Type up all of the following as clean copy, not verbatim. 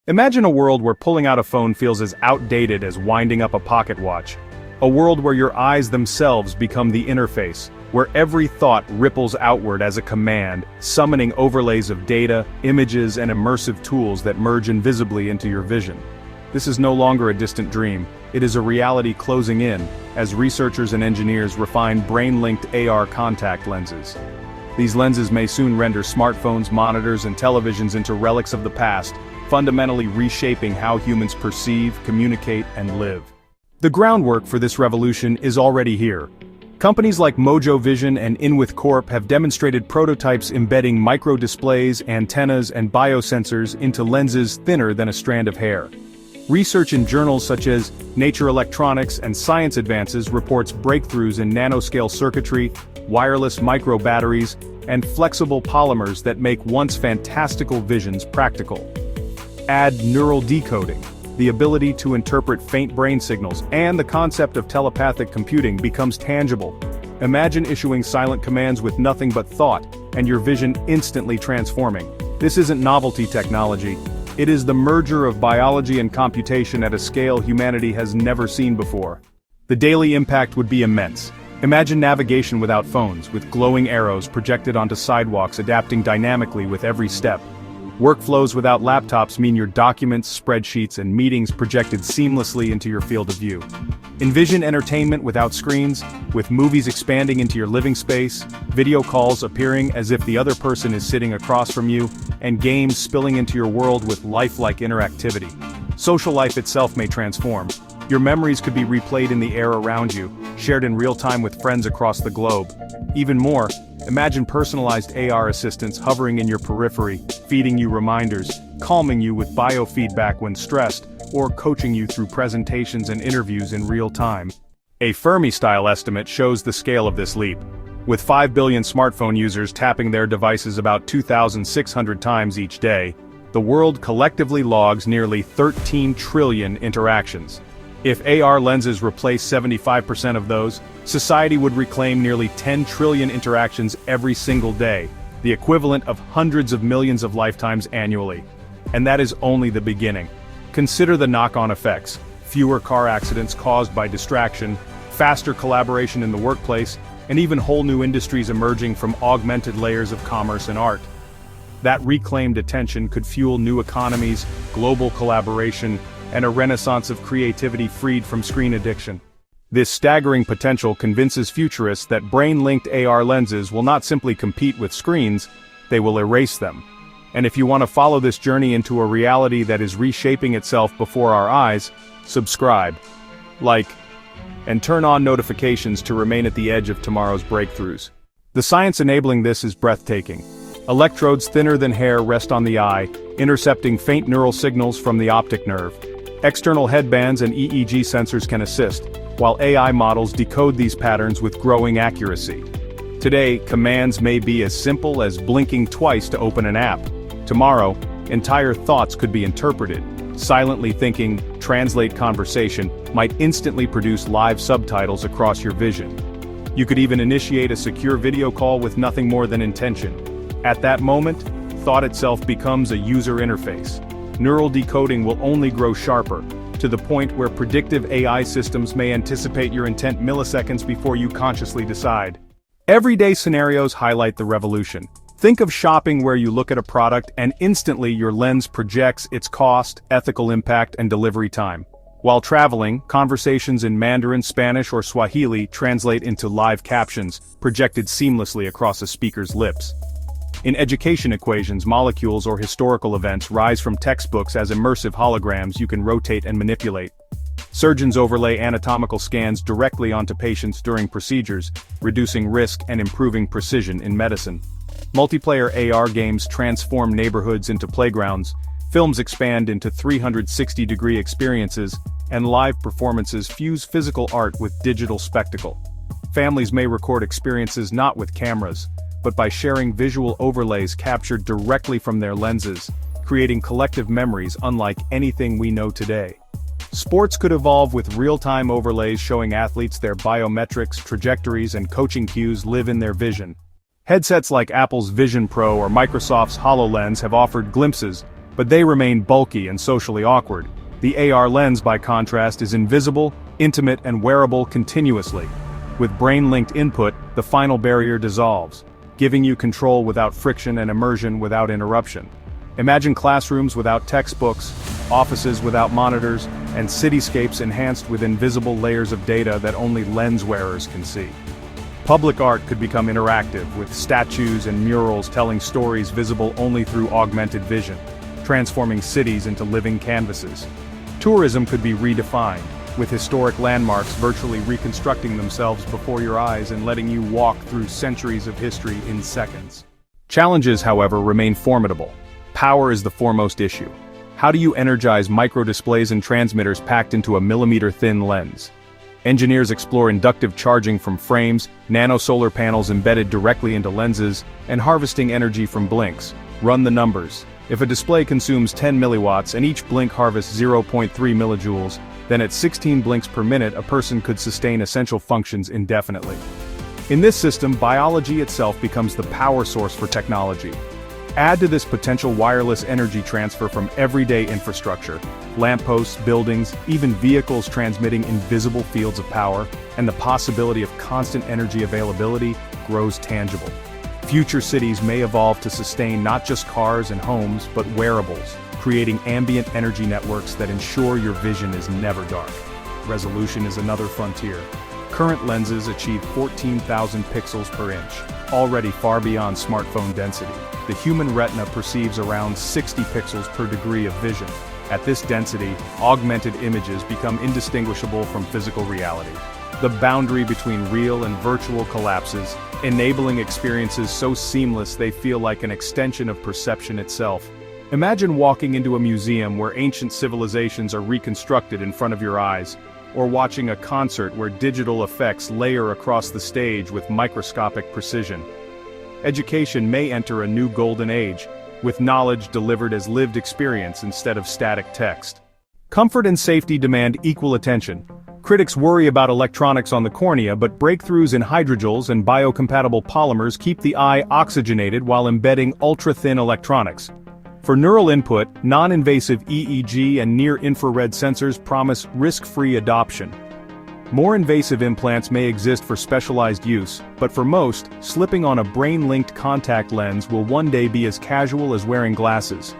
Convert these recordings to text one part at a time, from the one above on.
Imagine a world where pulling out a phone feels as outdated as winding up a pocket watch. A world where your eyes themselves become the interface, where every thought ripples outward as a command, summoning overlays of data, images, and immersive tools that merge invisibly into your vision. This is no longer a distant dream, it is a reality closing in, as researchers and engineers refine brain-linked AR contact lenses. These lenses may soon render smartphones, monitors, and televisions into relics of the past, fundamentally reshaping how humans perceive, communicate, and live. The groundwork for this revolution is already here. Companies like Mojo Vision and Inwith Corp have demonstrated prototypes embedding microdisplays, antennas, and biosensors into lenses thinner than a strand of hair. Research in journals such as Nature Electronics and Science Advances reports breakthroughs in nanoscale circuitry, wireless microbatteries, and flexible polymers that make once fantastical visions practical. Add neural decoding, the ability to interpret faint brain signals, and the concept of telepathic computing becomes tangible. Imagine issuing silent commands with nothing but thought, and your vision instantly transforming. This isn't novelty technology. It is the merger of biology and computation at a scale humanity has never seen before. The daily impact would be immense. Imagine navigation without phones, with glowing arrows projected onto sidewalks adapting dynamically with every step. Workflows without laptops mean your documents, spreadsheets, and meetings projected seamlessly into your field of view. Envision entertainment without screens, with movies expanding into your living space, video calls appearing as if the other person is sitting across from you, and games spilling into your world with lifelike interactivity. Social life itself may transform. Your memories could be replayed in the air around you, shared in real time with friends across the globe. Even more, imagine personalized AR assistants hovering in your periphery, feeding you reminders, calming you with biofeedback when stressed, or coaching you through presentations and interviews in real time. A Fermi-style estimate shows the scale of this leap. With 5 billion smartphone users tapping their devices about 2,600 times each day, the world collectively logs nearly 13 trillion interactions. If AR lenses replace 75% of those, society would reclaim nearly 10 trillion interactions every single day, the equivalent of hundreds of millions of lifetimes annually. And that is only the beginning. Consider the knock-on effects: fewer car accidents caused by distraction, faster collaboration in the workplace, and even whole new industries emerging from augmented layers of commerce and art. That reclaimed attention could fuel new economies, global collaboration, and a renaissance of creativity freed from screen addiction. This staggering potential convinces futurists that brain-linked AR lenses will not simply compete with screens, they will erase them. And if you want to follow this journey into a reality that is reshaping itself before our eyes, subscribe, like, and turn on notifications to remain at the edge of tomorrow's breakthroughs. The science enabling this is breathtaking. Electrodes thinner than hair rest on the eye, intercepting faint neural signals from the optic nerve. External headbands and EEG sensors can assist, while AI models decode these patterns with growing accuracy. Today, commands may be as simple as blinking twice to open an app. Tomorrow, entire thoughts could be interpreted. Silently thinking, translate conversation, might instantly produce live subtitles across your vision. You could even initiate a secure video call with nothing more than intention. At that moment, thought itself becomes a user interface. Neural decoding will only grow sharper, to the point where predictive AI systems may anticipate your intent milliseconds before you consciously decide. Everyday scenarios highlight the revolution. Think of shopping where you look at a product and instantly your lens projects its cost, ethical impact, and delivery time. While traveling, conversations in Mandarin, Spanish, or Swahili translate into live captions, projected seamlessly across a speaker's lips. In education equations, molecules or historical events rise from textbooks as immersive holograms you can rotate and manipulate. Surgeons overlay anatomical scans directly onto patients during procedures, reducing risk and improving precision in medicine. Multiplayer AR games transform neighborhoods into playgrounds, films expand into 360-degree experiences, and live performances fuse physical art with digital spectacle. Families may record experiences not with cameras, but by sharing visual overlays captured directly from their lenses, creating collective memories unlike anything we know today. Sports could evolve with real-time overlays showing athletes their biometrics, trajectories, and coaching cues live in their vision. Headsets like Apple's Vision Pro or Microsoft's HoloLens have offered glimpses, but they remain bulky and socially awkward. The AR lens, by contrast, is invisible, intimate, and wearable continuously. With brain-linked input, the final barrier dissolves, giving you control without friction and immersion without interruption. Imagine classrooms without textbooks, offices without monitors, and cityscapes enhanced with invisible layers of data that only lens wearers can see. Public art could become interactive, with statues and murals telling stories visible only through augmented vision, transforming cities into living canvases. Tourism could be redefined, with historic landmarks virtually reconstructing themselves before your eyes and letting you walk through centuries of history in seconds. Challenges, however, remain formidable. Power is the foremost issue. How do you energize microdisplays and transmitters packed into a millimeter-thin lens? Engineers explore inductive charging from frames, nano-solar panels embedded directly into lenses, and harvesting energy from blinks. Run the numbers. If a display consumes 10 milliwatts and each blink harvests 0.3 millijoules, then at 16 blinks per minute a person could sustain essential functions indefinitely. In this system, biology itself becomes the power source for technology. Add to this potential wireless energy transfer from everyday infrastructure, lampposts, buildings, even vehicles transmitting invisible fields of power, and the possibility of constant energy availability grows tangible. Future cities may evolve to sustain not just cars and homes, but wearables, creating ambient energy networks that ensure your vision is never dark. Resolution is another frontier. Current lenses achieve 14,000 pixels per inch, already far beyond smartphone density. The human retina perceives around 60 pixels per degree of vision. At this density, augmented images become indistinguishable from physical reality. The boundary between real and virtual collapses, enabling experiences so seamless they feel like an extension of perception itself. Imagine walking into a museum where ancient civilizations are reconstructed in front of your eyes, or watching a concert where digital effects layer across the stage with microscopic precision. Education may enter a new golden age, with knowledge delivered as lived experience instead of static text. Comfort and safety demand equal attention. Critics worry about electronics on the cornea, but breakthroughs in hydrogels and biocompatible polymers keep the eye oxygenated while embedding ultra-thin electronics. For neural input, non-invasive EEG and near-infrared sensors promise risk-free adoption. More invasive implants may exist for specialized use, but for most, slipping on a brain-linked contact lens will one day be as casual as wearing glasses.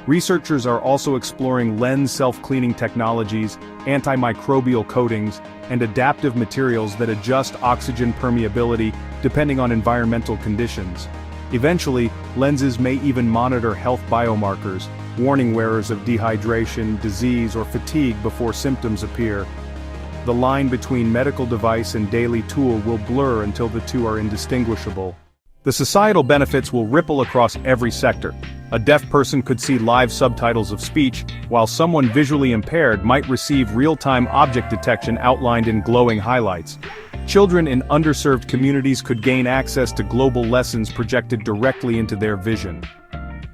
Researchers are also exploring lens self-cleaning technologies, antimicrobial coatings, and adaptive materials that adjust oxygen permeability depending on environmental conditions. Eventually, lenses may even monitor health biomarkers, warning wearers of dehydration, disease, or fatigue before symptoms appear. The line between medical device and daily tool will blur until the two are indistinguishable. The societal benefits will ripple across every sector. A deaf person could see live subtitles of speech, while someone visually impaired might receive real-time object detection outlined in glowing highlights. Children in underserved communities could gain access to global lessons projected directly into their vision.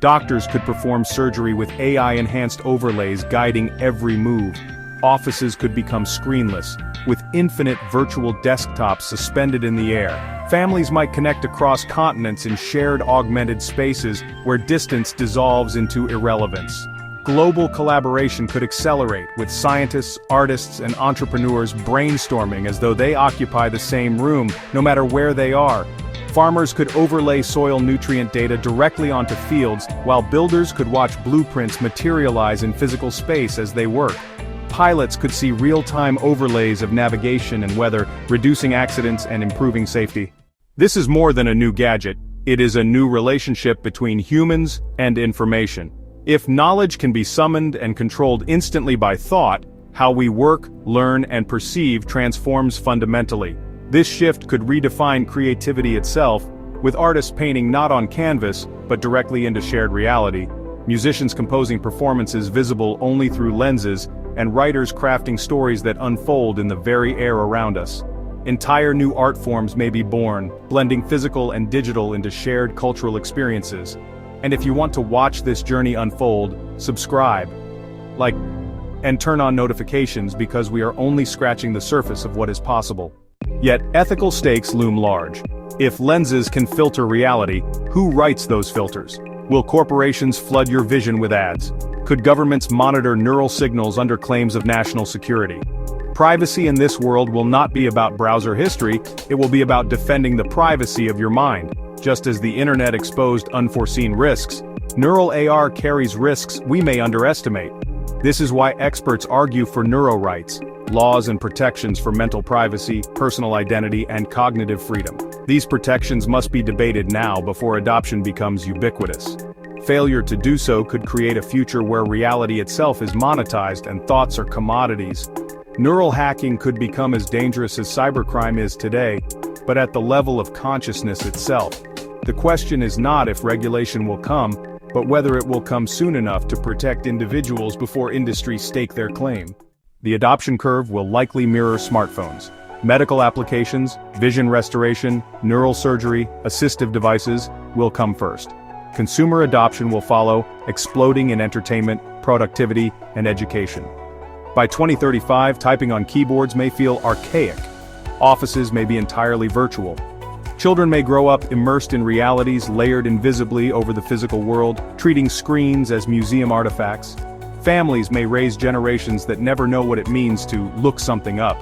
Doctors could perform surgery with AI-enhanced overlays guiding every move. Offices could become screenless, with infinite virtual desktops suspended in the air. Families might connect across continents in shared augmented spaces where distance dissolves into irrelevance. Global collaboration could accelerate, with scientists, artists, and entrepreneurs brainstorming as though they occupy the same room, no matter where they are. Farmers could overlay soil nutrient data directly onto fields, while builders could watch blueprints materialize in physical space as they work. Pilots could see real-time overlays of navigation and weather, reducing accidents and improving safety. This is more than a new gadget, it is a new relationship between humans and information. If knowledge can be summoned and controlled instantly by thought, how we work, learn, and perceive transforms fundamentally. This shift could redefine creativity itself, with artists painting not on canvas, but directly into shared reality, musicians composing performances visible only through lenses, and writers crafting stories that unfold in the very air around us. Entire new art forms may be born, blending physical and digital into shared cultural experiences. And if you want to watch this journey unfold, subscribe, like, and turn on notifications because we are only scratching the surface of what is possible. Yet, ethical stakes loom large. If lenses can filter reality, who writes those filters? Will corporations flood your vision with ads? Could governments monitor neural signals under claims of national security? Privacy in this world will not be about browser history, it will be about defending the privacy of your mind. Just as the internet exposed unforeseen risks, neural AR carries risks we may underestimate. This is why experts argue for neuro rights, laws and protections for mental privacy, personal identity, and cognitive freedom. These protections must be debated now before adoption becomes ubiquitous. Failure to do so could create a future where reality itself is monetized and thoughts are commodities. Neural hacking could become as dangerous as cybercrime is today, but at the level of consciousness itself. The question is not if regulation will come, but whether it will come soon enough to protect individuals before industries stake their claim. The adoption curve will likely mirror smartphones. Medical applications, vision restoration, neural surgery, assistive devices will come first. Consumer adoption will follow, exploding in entertainment, productivity, and education. By 2035, typing on keyboards may feel archaic. Offices may be entirely virtual. Children may grow up immersed in realities layered invisibly over the physical world, treating screens as museum artifacts. Families may raise generations that never know what it means to look something up,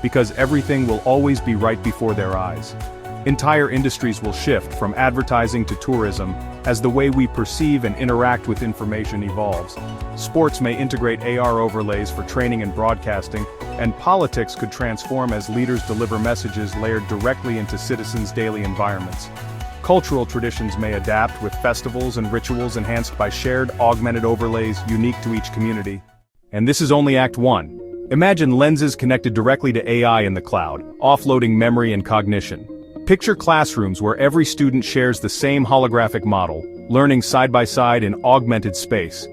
because everything will always be right before their eyes. Entire industries will shift from advertising to tourism, as the way we perceive and interact with information evolves. Sports may integrate AR overlays for training and broadcasting, and politics could transform as leaders deliver messages layered directly into citizens' daily environments. Cultural traditions may adapt with festivals and rituals enhanced by shared augmented overlays unique to each community. And this is only Act 1. Imagine lenses connected directly to AI in the cloud, offloading memory and cognition. Picture classrooms where every student shares the same holographic model, learning side by side in augmented space.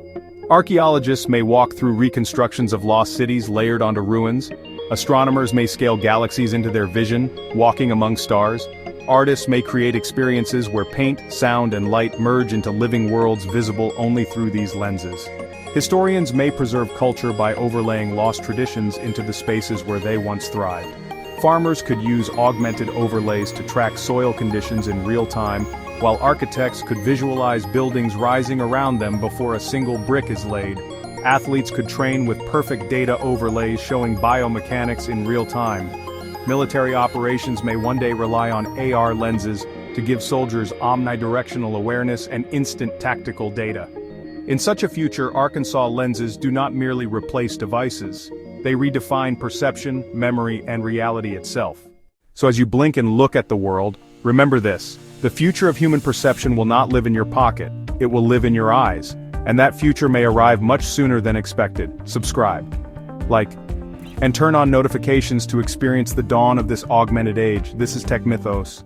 Archaeologists may walk through reconstructions of lost cities layered onto ruins. Astronomers may scale galaxies into their vision, walking among stars. Artists may create experiences where paint, sound, and light merge into living worlds visible only through these lenses. Historians may preserve culture by overlaying lost traditions into the spaces where they once thrived. Farmers could use augmented overlays to track soil conditions in real time, while architects could visualize buildings rising around them before a single brick is laid. Athletes could train with perfect data overlays showing biomechanics in real time. Military operations may one day rely on AR lenses to give soldiers omnidirectional awareness and instant tactical data. In such a future, Arkansas lenses do not merely replace devices. They redefine perception, memory, and reality itself. So as you blink and look at the world, remember this: the future of human perception will not live in your pocket, it will live in your eyes. And that future may arrive much sooner than expected. Subscribe, like, and turn on notifications to experience the dawn of this augmented age. This is Tech Mythos.